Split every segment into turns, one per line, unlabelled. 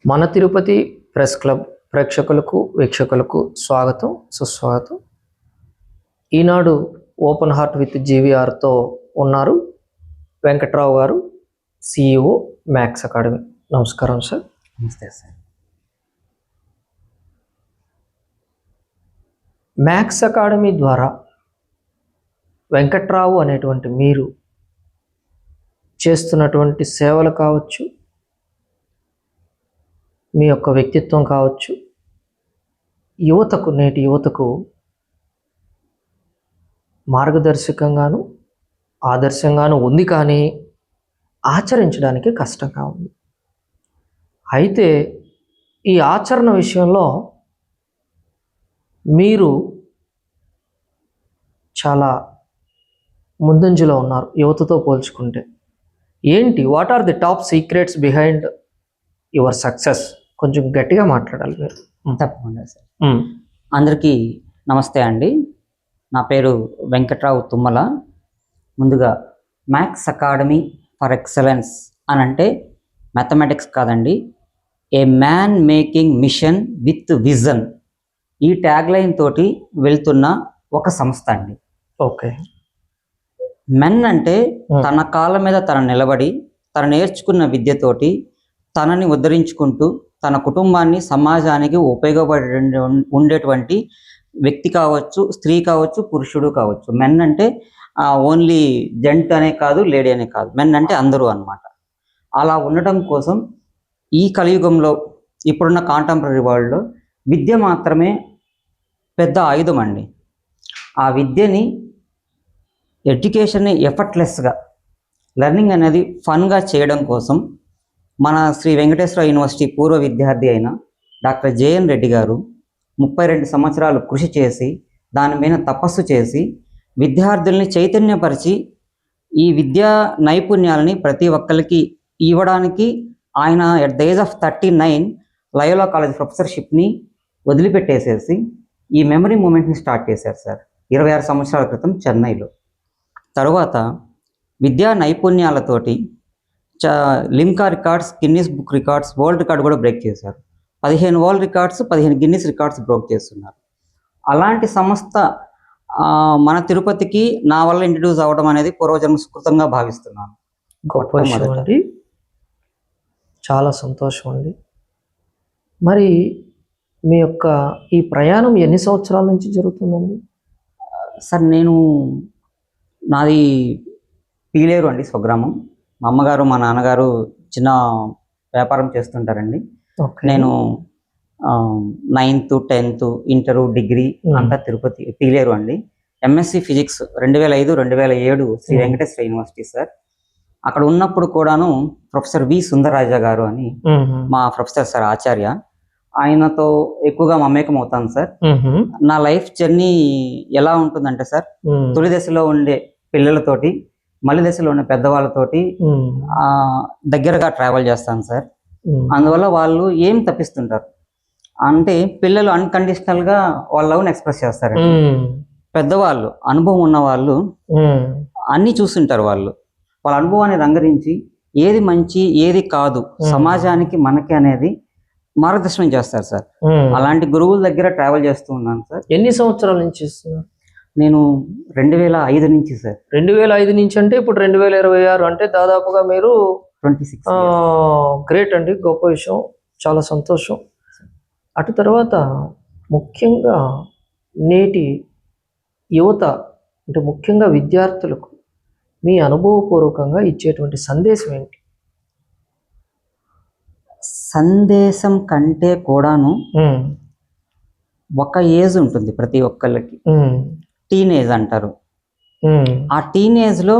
మన Tirupati press club ప్రేక్షకులకు వీక్షకులకు స్వాగతం సుస్వాగతం. ఈనాడు ఓపెన్ హార్ట్ విత్ జీవీఆర్తో ఉన్నారు వెంకట్రావు గారు, సిఇఓ మ్యాక్స్ అకాడమీ. నమస్కారం సార్.
నమస్తే సార్.
మ్యాక్స్ అకాడమీ ద్వారా వెంకట్రావు అనేటువంటి మీరు చేస్తున్నటువంటి సేవలు కావచ్చు, మీ యొక్క వ్యక్తిత్వం కావచ్చు, నేటి యువతకు మార్గదర్శకంగాను ఆదర్శంగాను ఉంది, కానీ ఆచరించడానికి కష్టంగా ఉంది. అయితే ఈ ఆచరణ విషయంలో మీరు చాలా ముందంజలో ఉన్నారు యువతతో పోల్చుకుంటే. What are the top secrets behind your success? కొంచెం గట్టిగా మాట్లాడాలి మీరు.
తప్పకుండా సార్. అందరికీ నమస్తే అండి. నా పేరు వెంకట్రావు తుమ్మల. ముందుగా మ్యాక్స్ అకాడమీ ఫర్ ఎక్సలెన్స్ అని అంటే మ్యాథమెటిక్స్ కాదండి, a man making mission with vision, ఈ ట్యాగ్లైన్ తోటి వెళ్తున్న ఒక సంస్థ అండి.
ఓకే.
మెన్ అంటే తన కాళ్ళ మీద తన నిలబడి తను నేర్చుకున్న విద్యతోటి తనని ఉద్ధరించుకుంటూ తన కుటుంబాన్ని సమాజానికి ఉపయోగపడే ఉండేటువంటి వ్యక్తి కావచ్చు, స్త్రీ కావచ్చు, పురుషుడు కావచ్చు. మెన్ అంటే ఓన్లీ జెంట్ అనే కాదు, లేడీ అనే కాదు, మెన్ అంటే అందరూ అన్నమాట. అలా ఉండటం కోసం ఈ కలియుగంలో ఇప్పుడున్న కాంటెంపరీ వరల్డ్లో విద్య మాత్రమే పెద్ద ఆయుధం అండి. ఆ విద్యని, ఎడ్యుకేషన్ని ఎఫర్ట్లెస్గా, లెర్నింగ్ అనేది ఫన్గా చేయడం కోసం మన శ్రీ వెంకటేశ్వర యూనివర్సిటీ పూర్వ విద్యార్థి అయిన డాక్టర్ జేఎన్ రెడ్డి గారు 32 సంవత్సరాలు కృషి చేసి దాని మీద తపస్సు చేసి విద్యార్థుల్ని చైతన్యపరిచి ఈ విద్యా నైపుణ్యాలని ప్రతి ఒక్కరికి ఇవ్వడానికి ఆయన at the age of 39 Loyola college ప్రొఫెసర్షిప్ని వదిలిపెట్టేసేసి ఈ మెమరీ మూమెంట్ని స్టార్ట్ చేశారు సార్ 26 సంవత్సరాల క్రితం చెన్నైలో. తరువాత విద్యా నైపుణ్యాలతోటి Limca records, Guinness book records, world record కూడా బ్రేక్ చేశారు. 15 world records, 15 Guinness records break చేస్తున్నారు. అలాంటి సంస్థ మన తిరుపతికి నా వల్ల ఇంట్రడ్యూస్ అవ్వడం అనేది పూర్వజన్మ సుకృతంగా భావిస్తున్నాను.
గొప్ప విషయం అండి, చాలా సంతోషం అండి. మరి మీ యొక్క ఈ ప్రయాణం ఎన్ని సంవత్సరాల నుంచి జరుగుతుందండి?
సార్, నాది పీలేరు అండి స్వగ్రామం. మా అమ్మగారు మా నాన్నగారు చిన్న వ్యాపారం చేస్తుంటారండి. నేను 9th, 10th, ఇంటరు, డిగ్రీ అంతా తిరుపతి పీలేరు అండి. MSc physics 2005, 2007 Sri Venkateswara university sir. అక్కడ ఉన్నప్పుడు కూడాను ప్రొఫెసర్ వి సుందరరాజా గారు అని మా ప్రొఫెసర్ సార్ ఆచార్య, ఆయనతో ఎక్కువగా మమేకం అవుతాను సార్. నా లైఫ్ జర్నీ ఎలా ఉంటుందంటే సార్, తొలి దశలో ఉండే పిల్లలతోటి, మళ్ళీ దశలో ఉన్న పెద్దవాళ్ళతోటి దగ్గరగా ట్రావెల్ చేస్తాను సార్. అందువల్ల వాళ్ళు ఏం తప్పిస్తుంటారు అంటే, పిల్లలు అన్కండిషనల్గా వాళ్ళ లవ్ని ఎక్స్ప్రెస్ చేస్తారు. పెద్దవాళ్ళు, అనుభవం ఉన్న వాళ్ళు అన్నీ చూస్తుంటారు. వాళ్ళ అనుభవాన్ని రంగరించి ఏది మంచి ఏది కాదు సమాజానికి మనకి అనేది మార్గదర్శనం చేస్తారు సార్. అలాంటి గురువుల దగ్గర ట్రావెల్ చేస్తూ ఉన్నాను సార్.
ఎన్ని సంవత్సరాల నుంచి చేస్తున్నారు?
నేను 2005 నుంచి సార్.
2005 నుంచి అంటే ఇప్పుడు 2026 అంటే దాదాపుగా మీరు
26.
గ్రేట్ అండి, గొప్ప విషయం, చాలా సంతోషం. అటు తర్వాత ముఖ్యంగా నేటి యువత అంటే ముఖ్యంగా విద్యార్థులకు మీ అనుభవపూర్వకంగా ఇచ్చేటువంటి సందేశం ఏంటి?
సందేశం కంటే కూడాను ఒక ఏజ్ ఉంటుంది ప్రతి ఒక్కళ్ళకి, టీనేజ్ అంటారు. ఆ టీనేజ్లో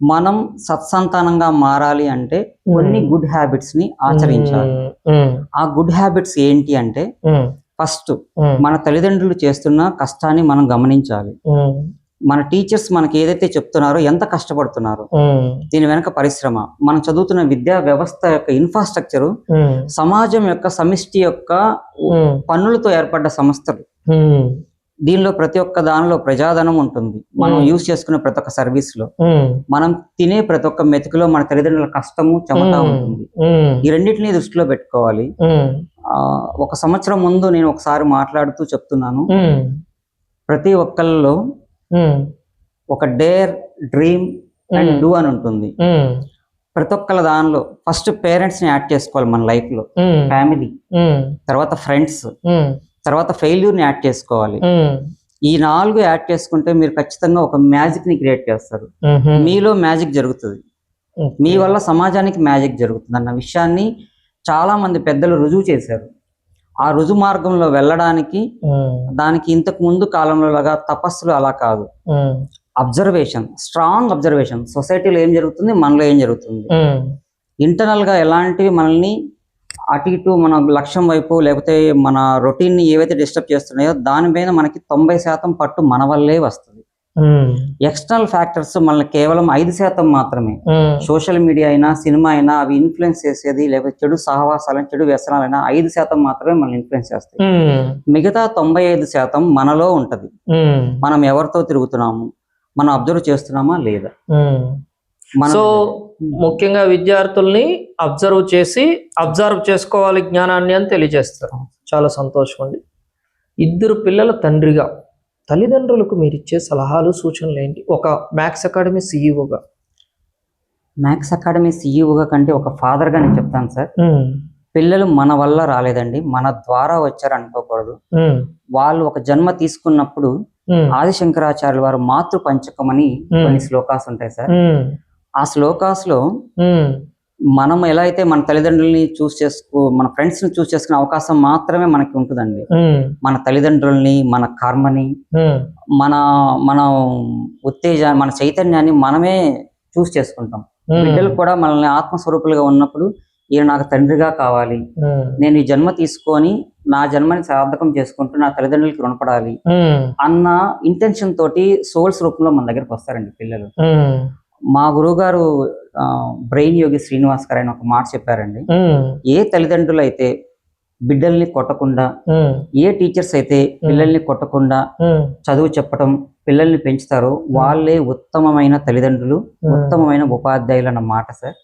మనం సత్సంతానంగా మారాలి అంటే కొన్ని గుడ్ హ్యాబిట్స్ ని ఆచరించాలి. ఆ గుడ్ హ్యాబిట్స్ ఏంటి అంటే, ఫస్ట్ మన తల్లిదండ్రులు చేస్తున్న కష్టాన్ని మనం గమనించాలి. మన టీచర్స్ మనకి ఏదైతే చెప్తున్నారో ఎంత కష్టపడుతున్నారో, దీని వెనక పరిశ్రమ, మనం చదువుతున్న విద్యా వ్యవస్థ యొక్క ఇన్ఫ్రాస్ట్రక్చరు, సమాజం యొక్క సమిష్టి యొక్క పన్నులతో ఏర్పడ్డ సంస్థలు, దీనిలో ప్రతి ఒక్క దానిలో ప్రజాధనం ఉంటుంది. మనం యూజ్ చేసుకునే ప్రతి ఒక్క సర్వీస్ లో, మనం తినే ప్రతి ఒక్క మెతుకులో మన తల్లిదండ్రుల కష్టము చెమట ఉంటుంది. ఈ రెండింటిని దృష్టిలో పెట్టుకోవాలి. ఒక సంవత్సరం ముందు నేను ఒకసారి మాట్లాడుతూ చెప్తున్నాను, ప్రతి ఒక్కళ్ళలో ఒక డేర్, డ్రీమ్ అండ్ డూ అని ఉంటుంది. ప్రతి ఒక్కళ్ళ దానిలో ఫస్ట్ పేరెంట్స్ ని యాడ్ చేసుకోవాలి మన లైఫ్ లో, ఫ్యామిలీ, తర్వాత ఫ్రెండ్స్, తర్వాత ఫెయిల్యూర్ ని యాడ్ చేసుకోవాలి. ఈ 4 యాడ్ చేసుకుంటే మీరు ఖచ్చితంగా ఒక మ్యాజిక్ ని క్రియేట్ చేస్తారు. మీలో మ్యాజిక్ జరుగుతుంది, మీ వల్ల సమాజానికి మ్యాజిక్ జరుగుతుంది అన్న విషయాన్ని చాలా మంది పెద్దలు రుజువు చేశారు. ఆ రుజువు మార్గంలో వెళ్ళడానికి దానికి ఇంతకు ముందు కాలంలో లాగా తపస్సులు అలా కాదు, అబ్జర్వేషన్, స్ట్రాంగ్ అబ్జర్వేషన్. సొసైటీలో ఏం జరుగుతుంది, మనలో ఏం జరుగుతుంది, ఇంటర్నల్ గా ఎలాంటివి మనల్ని అటు ఇటు మన లక్ష్యం వైపు లేకపోతే మన రొటీన్ ని ఏవైతే డిస్టర్బ్ చేస్తున్నాయో దానిపైన మనకి 90% పట్టు మన వల్లే వస్తుంది. ఎక్స్టర్నల్ ఫ్యాక్టర్స్ మనల్ని కేవలం 5% మాత్రమే. సోషల్ మీడియా అయినా, సినిమా అయినా అవి ఇన్ఫ్లుయెన్స్ చేసేది, లేకపోతే చెడు సహవాసాలైనా, చెడు వ్యసనాలైనా 5% మాత్రమే మనల్ని ఇన్ఫ్లుయెన్స్ చేస్తాయి. మిగతా 95% మనలో ఉంటది. మనం ఎవరితో తిరుగుతున్నాము, మనం అబ్జర్వ్ చేస్తున్నామా లేదా.
సో ముఖ్యంగా విద్యార్థుల్ని అబ్జర్వ్ చేసుకోవాలి జ్ఞానాన్ని అని తెలియజేస్తారు. చాలా సంతోషం అండి. 2 పిల్లల తండ్రిగా తల్లిదండ్రులకు మీరు ఇచ్చే సలహాలు, సూచనలు ఏంటి? ఒక మ్యాథ్స్ అకాడమీ సిఇఓగా.
మ్యాథ్స్ అకాడమీ సిఇఓగా కంటే ఒక ఫాదర్ గా నేను చెప్తాను సార్, పిల్లలు మన వల్ల రాలేదండి, మన ద్వారా వచ్చారు అనుకోకూడదు. వాళ్ళు ఒక జన్మ తీసుకున్నప్పుడు ఆదిశంకరాచార్యుల వారు మాతృ పంచకం అని కొన్ని శ్లోకాస్ ఉంటాయి సార్. ఆ శ్లోకాస్ లో మనం ఎలా అయితే మన తల్లిదండ్రుల్ని మన ఫ్రెండ్స్ ని చూస్ చేసుకునే అవకాశం మాత్రమే మనకి ఉంటుందండి. మన తల్లిదండ్రుల్ని, మన కర్మని, మన ఉత్తేజాన్ని, మన చైతన్యాన్ని మనమే చూస్ చేసుకుంటాం. బిడ్డలు కూడా మనల్ని ఆత్మస్వరూపులుగా ఉన్నప్పుడు ఈయన నాకు తండ్రిగా కావాలి, నేను ఈ జన్మ తీసుకొని నా జన్మని సార్థకం చేసుకుంటూ నా తల్లిదండ్రులకి రుణపడాలి అన్న ఇంటెన్షన్ తోటి సోల్స్ రూపంలో మన దగ్గరకు వస్తారండి పిల్లలు. మా గురువు గారు బ్రెయిన్ యోగి శ్రీనివాస్ గారు ఆయన ఒక మాట చెప్పారండి, ఏ తల్లిదండ్రులు అయితే బిడ్డల్ని కొట్టకుండా, ఏ టీచర్స్ అయితే పిల్లల్ని కొట్టకుండా చదువు చెప్పడం, పిల్లల్ని పెంచుతారో వాళ్ళే ఉత్తమమైన తల్లిదండ్రులు, ఉత్తమమైన ఉపాధ్యాయులు అన్న మాట సార్.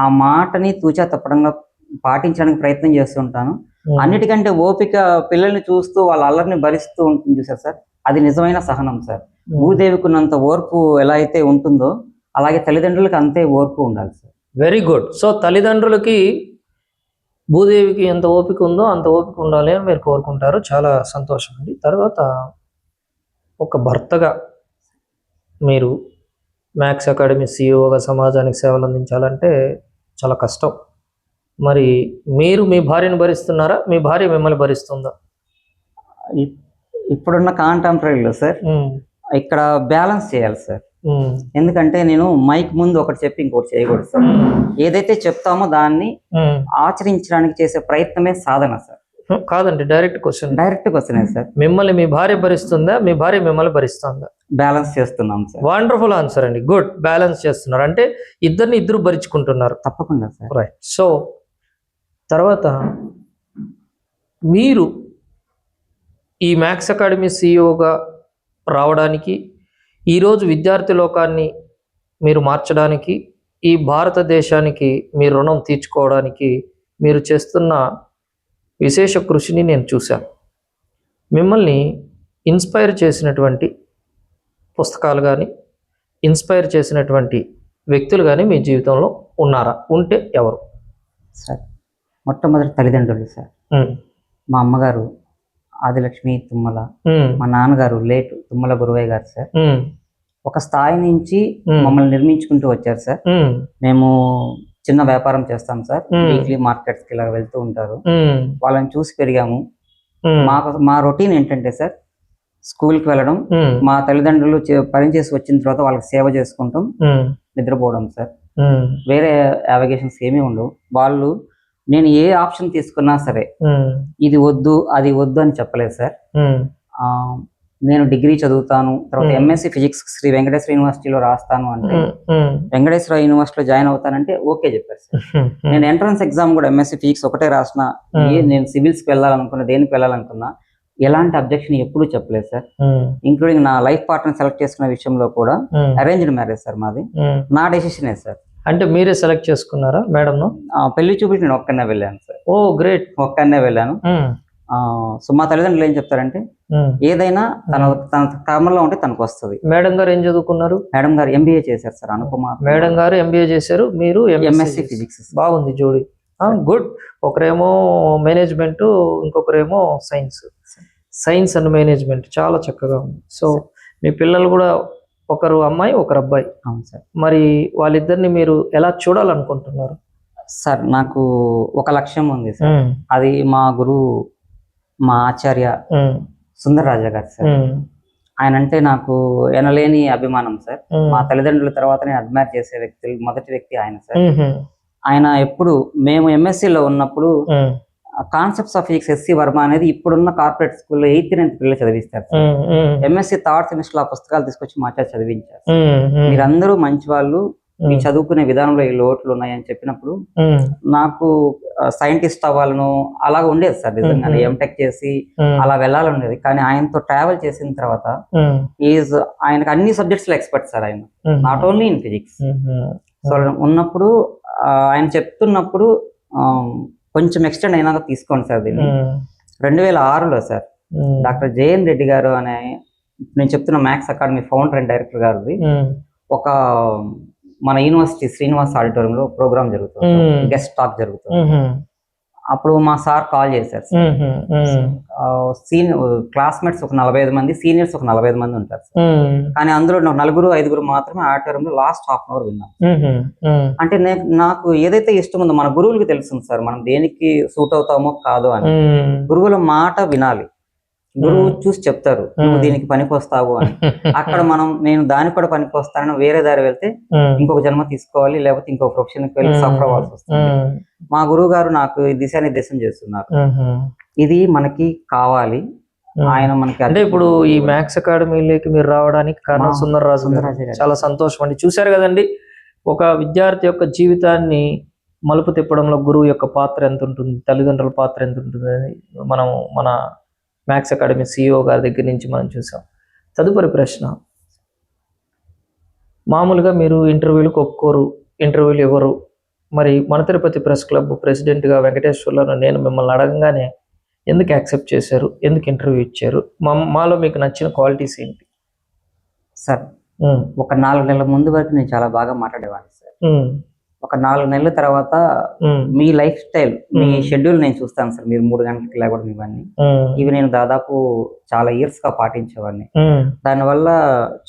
ఆ మాటని తూచా తప్పడంగా పాటించడానికి ప్రయత్నం చేస్తుంటాను. అన్నిటికంటే ఓపిక పిల్లల్ని చూస్తూ వాళ్ళ అల్లరిని భరిస్తూ ఉంటుంది చూసారు సార్, అది నిజమైన సహనం సార్. భూదేవికి ఉన్నంత ఓర్పు ఎలా అయితే ఉంటుందో అలాగే తల్లిదండ్రులకు అంతే ఓర్పు ఉండాలి సార్.
Very good. సో తల్లిదండ్రులకి భూదేవికి ఎంత ఓపిక ఉందో అంత ఓపిక ఉండాలి అని మీరు కోరుకుంటారు. చాలా సంతోషం అండి. తర్వాత ఒక భర్తగా మీరు మ్యాథ్స్ అకాడమీ సిఇఓగా సమాజానికి సేవలు అందించాలంటే చాలా కష్టం. మరి మీరు మీ భార్యను భరిస్తున్నారా, మీ భార్య మిమ్మల్ని భరిస్తుందా?
ఇప్పుడున్న కాంటెంపరీలో సార్ ఇక్కడ బ్యాలెన్స్ చేయాలి సార్. ఎందుకంటే నేను మైక్ ముందు ఒకటి చెప్పి ఇంకోటి చేయకూడదు సార్. ఏదైతే చెప్తామో దాన్ని ఆచరించడానికి చేసే ప్రయత్నమే సాధన సార్.
కాదండి, డైరెక్ట్ క్వశ్చన్
సార్.
మిమ్మల్ని మీ భార్య భరిస్తుందా, మీ భార్య మిమ్మల్ని భరిస్తుందా?
బ్యాలెన్స్ చేస్తున్నాం సార్.
వండర్ఫుల్ ఆన్సర్ అండి. గుడ్. బ్యాలెన్స్ చేస్తున్నారు అంటే ఇద్దరు భరించుకుంటున్నారు.
తప్పకుండా సార్.
రైట్. సో తర్వాత మీరు ఈ మ్యాథ్స్ అకాడమీ సిఇఓగా రావడానికి, ఈరోజు విద్యార్థి లోకాన్ని మీరు మార్చడానికి, ఈ భారతదేశానికి మీ రుణం తీర్చుకోవడానికి మీరు చేస్తున్న విశేష కృషిని నేను చూశాను. మిమ్మల్ని ఇన్స్పైర్ చేసినటువంటి పుస్తకాలు కానీ, ఇన్స్పైర్ చేసినటువంటి వ్యక్తులు కానీ మీ జీవితంలో ఉన్నారా? ఉంటే ఎవరు?
సార్ మొట్టమొదటి తల్లిదండ్రులు సార్. మా అమ్మగారు ఆదిలక్ష్మి తుమ్మల, మా నాన్నగారు లేట్ తుమ్మల గురువయ్య గారు సార్. ఒక స్థాయి నుంచి మమ్మల్ని నిర్మించుకుంటూ వచ్చారు సార్. మేము చిన్న వ్యాపారం చేస్తాం సార్, వీక్లీ మార్కెట్స్ కి ఇలా వెళ్తూ ఉంటారు. వాళ్ళని చూసి పెరిగాము. మా రొటీన్ ఏంటంటే సార్, స్కూల్కి వెళ్ళడం, మా తల్లిదండ్రులు పనిచేసి వచ్చిన తర్వాత వాళ్ళకి సేవ చేసుకుంటాం, నిద్రపోవడం సార్. వేరే యావిగేషన్స్ ఏమీ ఉండవు. వాళ్ళు నేను ఏ ఆప్షన్ తీసుకున్నా సరే ఇది వద్దు అది వద్దు అని చెప్పలేదు సార్. నేను డిగ్రీ చదువుతాను, తర్వాత ఎంఎస్సి ఫిజిక్స్ శ్రీ వెంకటేశ్వర యూనివర్సిటీలో రాస్తాను అంటే, వెంకటేశ్వర యూనివర్సిటీలో జాయిన్ అవుతానంటే ఓకే చెప్పారు సార్. నేను ఎంట్రన్స్ ఎగ్జామ్ కూడా ఎంఎస్సి ఫిజిక్స్ ఒకటే రాసిన, నేను సివిల్స్కి వెళ్ళాలనుకున్నా, దేనికి వెళ్ళాలనుకున్నా ఎలాంటి అబ్జెక్షన్ ఎప్పుడు చెప్పలేదు సార్.
ఉమ్,
ఇంక్లూడింగ్ నా లైఫ్ పార్ట్నర్ సెలెక్ట్ చేసుకునే విషయంలో కూడా
ఉమ్,
అరేంజ్డ్ మ్యారేజ్ సార్ మాది.
ఉమ్.
నా డెసిషనే సార్.
అంటే మీరే సెలెక్ట్ చేసుకున్నారా మేడంను?
పెళ్లి చూపులకి నేను ఒక్కనే వెళ్ళాను సార్.
ఓ గ్రేట్.
ఒక్కనే వెళ్ళాను. సో మా తల్లిదండ్రులు ఏం చెప్తారంటే ఏదైనా తన కర్మలో ఉంటే తనకు వస్తుంది.
మేడం గారు ఏం చదువుకున్నారు?
మేడం గారు ఎంబీఏ చేశారు సార్. అనుపమ
మేడం గారు ఎంబీఏ చేశారు, మీరు
ఎంఎస్సి ఫిజిక్స్.
బాగుంది జోడి. గుడ్. ఒకరేమో మేనేజ్మెంట్, ఇంకొకరేమో సైన్స్ అండ్ మేనేజ్మెంట్. చాలా చక్కగా ఉంది. సో మీ పిల్లలు కూడా ఒకరు అమ్మాయి ఒకరు అబ్బాయి.
అవును సార్.
మరి వాళ్ళిద్దరిని మీరు ఎలా చూడాలనుకుంటున్నారు?
సార్ నాకు ఒక లక్ష్యం ఉంది సార్. అది మా గురువు, మా ఆచార్య సుందరరాజా గారు సార్. ఆయన అంటే నాకు ఎనలేని అభిమానం సార్. మా తల్లిదండ్రుల తర్వాత నేను అడ్మైర్ చేసే మొదటి వ్యక్తి ఆయన సార్. ఆయన ఎప్పుడు మేము ఎంఎస్సిలో ఉన్నప్పుడు concepts of physics SC Verma అనేది ఇప్పుడున్న కార్పొరేట్ స్కూల్లో 8th 9th పిల్లలు చదివిస్తారు. ఎంఎస్సి థర్డ్ సెమిస్టర్ ఆ పుస్తకాలు తీసుకొచ్చి మా చేత చదివించారు. మీరందరూ మంచి వాళ్ళు, మీ చదువుకునే విధానంలో ఈ లోట్లు ఉన్నాయని చెప్పినప్పుడు నాకు సైంటిస్ట్ అవ్వాలను అలాగ ఉండేది సార్. నిజంగా ఎంటెక్ చేసి అలా వెళ్ళాలని ఉండేది. కానీ ఆయనతో ట్రావెల్ చేసిన తర్వాత ఆయనకు అన్ని సబ్జెక్ట్స్ లో ఎక్స్పర్ట్ సార్. ఆయన not only in physics. So ఉన్నప్పుడు ఆయన చెప్తున్నప్పుడు కొంచెం ఎక్స్టెండ్ అయినాక తీసుకోండి సార్ దీన్ని. 2006లో సార్ డాక్టర్ జేఎన్ రెడ్డి గారు అనే నేను చెప్తున్న maths academy founder and director గారిది ఒక మన యూనివర్సిటీ శ్రీనివాస్ ఆడిటోరియంలో ప్రోగ్రామ్ జరుగుతుంది, గెస్ట్ టాక్ జరుగుతుంది. అప్పుడు మా సార్ కాల్ చేశారు. క్లాస్మేట్స్ ఒక 45 మంది, సీనియర్స్ ఒక 45 మంది ఉంటారు సార్. కానీ అందులో 4-5 మాత్రమే ఆడిటోరియంలో లాస్ట్ హాఫ్ అన్ అవర్ విన్నాం. అంటే నాకు ఏదైతే ఇష్టం ఉందో మన గురువులకి తెలుస్తుంది సార్, మనం దేనికి సూట్ అవుతామో కాదో అని. గురువుల మాట వినాలి. గురువు చూసి చెప్తారు నువ్వు దీనికి పనికి వస్తావు అని. అక్కడ నేను దానికి కూడా పనికి వస్తానని వేరే దారి వెళ్తే ఇంకొక జన్మ తీసుకోవాలి, లేకపోతే ఇంకొక ప్రొఫెషన్కి వెళ్ళి సఫర్ అవ్వాల్సి వస్తుంది. మా గురువు గారు నాకు దిశానిర్దేశం చేస్తున్నారు. ఇది మనకి కావాలి. ఆయన మనకి
అంటే ఇప్పుడు ఈ మ్యాథ్స్ అకాడమీలోకి మీరు రావడానికి కారణం సుందరరాజు గారు. చాలా సంతోషం అండి. చూశారు కదండి, ఒక విద్యార్థి యొక్క జీవితాన్ని మలుపు తిప్పడంలో గురువు యొక్క పాత్ర ఎంత ఉంటుంది, తల్లిదండ్రుల పాత్ర ఎంత ఉంటుంది అని మన మ్యాథ్స్ అకాడమీ CEO గారి దగ్గర నుంచి మనం చూసాం. తదుపరి ప్రశ్న, మామూలుగా మీరు ఇంటర్వ్యూలకు ఒప్పుకోరు, ఇంటర్వ్యూలు ఇవ్వరు. మరి మన తిరుపతి ప్రెస్ క్లబ్ ప్రెసిడెంట్గా వెంకటేశ్వర్లను నేను మిమ్మల్ని అడగంగానే ఎందుకు యాక్సెప్ట్ చేశారు, ఎందుకు ఇంటర్వ్యూ ఇచ్చారు, మాలో మీకు నచ్చిన క్వాలిటీస్ ఏంటి?
సార్ ఒక 4 నెలల ముందు వరకు నేను చాలా బాగా మాట్లాడేవాడిని సార్. ఒక 4 నెలల తర్వాత మీ లైఫ్ స్టైల్, మీ షెడ్యూల్ నేను చూస్తాను సార్. మీరు 3 గంటలకు లేవడం ఇవన్నీ ఇవి నేను దాదాపు చాలా ఇయర్స్ గా పాటించేవాడిని. దానివల్ల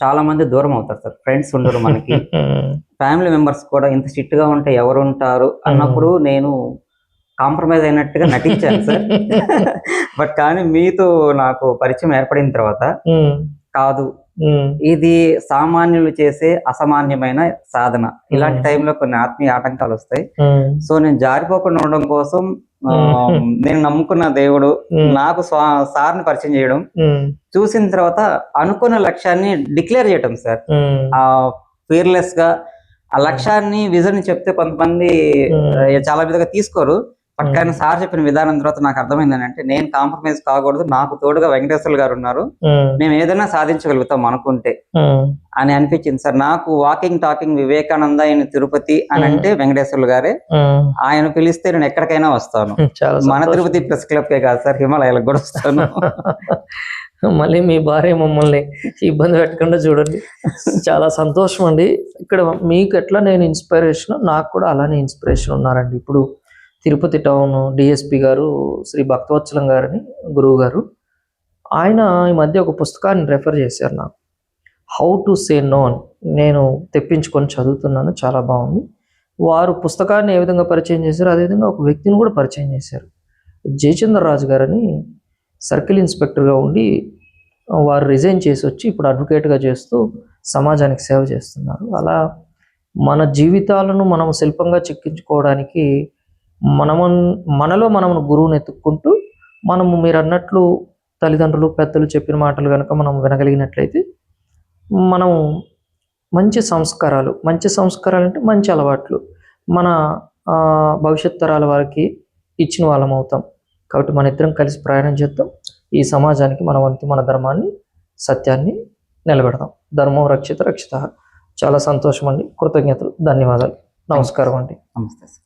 చాలా మంది దూరం అవుతారు సార్. ఫ్రెండ్స్ ఉండరు మనకి, ఫ్యామిలీ మెంబర్స్ కూడా ఇంత స్ట్రిక్ట్ గా ఉంటే ఎవరు ఉంటారు అన్నప్పుడు నేను కాంప్రమైజ్ అయినట్టుగా నటించాను సార్. బట్ కానీ మీతో నాకు పరిచయం ఏర్పడిన తర్వాత కాదు, ఇది సామాన్యులు చేసే అసామాన్యమైన సాధన. ఇలాంటి టైంలో కొన్ని ఆత్మీయ ఆటంకాలు వస్తాయి. సో నేను జారిపోకుండా ఉండడం కోసం నేను నమ్ముకున్న దేవుడు నాకు సార్ని పరిచయం చేయడం, చూసిన తర్వాత అనుకున్న లక్ష్యాన్ని డిక్లేర్ చేయడం సార్. ఫియర్లెస్ గా ఆ లక్ష్యాన్ని విజన్ చెప్తే కొంతమంది చాలా విధంగా తీసుకోరు. బట్ కానీ సార్ చెప్పిన విధానం తర్వాత నాకు అర్థమైంది అంటే నేను కాంప్రమైజ్ కాకూడదు, నాకు తోడుగా వెంకటేశ్వర గారు ఉన్నారు, మేము ఏదైనా సాధించగలుగుతాం అనుకుంటే అని అనిపించింది సార్. నాకు walking talking Vivekananda in Tirupati అని అంటే వెంకటేశ్వర్లు గారే. ఆయన పిలిస్తే నేను ఎక్కడికైనా వస్తాను. మన తిరుపతి ప్రెస్ క్లబ్ కే కాదు సార్, హిమాలయాలకు కూడా వస్తాను.
మళ్ళీ మీ భార్య మమ్మల్ని ఇబ్బంది పెట్టకుండా చూడండి. చాలా సంతోషం అండి. ఇక్కడ మీకు ఎట్లా నేను ఇన్స్పిరేషన్, నాకు కూడా అలానే ఇన్స్పిరేషన్ ఉన్నారండి. ఇప్పుడు తిరుపతి టౌన్ డిఎస్పి గారు శ్రీ భక్తవత్సలం గారని గురువు గారు, ఆయన ఈ మధ్య ఒక పుస్తకాన్ని రెఫర్ చేశారు నాకు, హౌ టు సే నో అని. నేను తెప్పించుకొని చదువుతున్నాను, చాలా బాగుంది. వారు పుస్తకాన్ని ఏ విధంగా పరిచయం చేశారు, అదేవిధంగా ఒక వ్యక్తిని కూడా పరిచయం చేశారు. జయచంద్రరాజు గారని సర్కిల్ ఇన్స్పెక్టర్గా ఉండి వారు రిజైన్ చేసి వచ్చి ఇప్పుడు అడ్వకేట్గా చేస్తూ సమాజానికి సేవ చేస్తున్నారు. అలా మన జీవితాలను మనం శిల్పంగా చెక్కించుకోవడానికి మనలో మనము గురువుని ఎత్తుక్కుంటూ మనము మీరు అన్నట్లు తల్లిదండ్రులు పెద్దలు చెప్పిన మాటలు కనుక మనం వినగలిగినట్లయితే మనం మంచి సంస్కారాలు అంటే మంచి అలవాట్లు మన భవిష్యత్ తరాల వారికి ఇచ్చిన వాళ్ళం అవుతాం. కాబట్టి మన ఇద్దరం కలిసి ప్రయాణం చేద్దాం. ఈ సమాజానికి మన వంతు మన ధర్మాన్ని సత్యాన్ని నిలబెడదాం. ధర్మం రక్షిత రక్షిత. చాలా సంతోషం అండి. కృతజ్ఞతలు, ధన్యవాదాలు. నమస్కారం అండి.
నమస్తే సార్.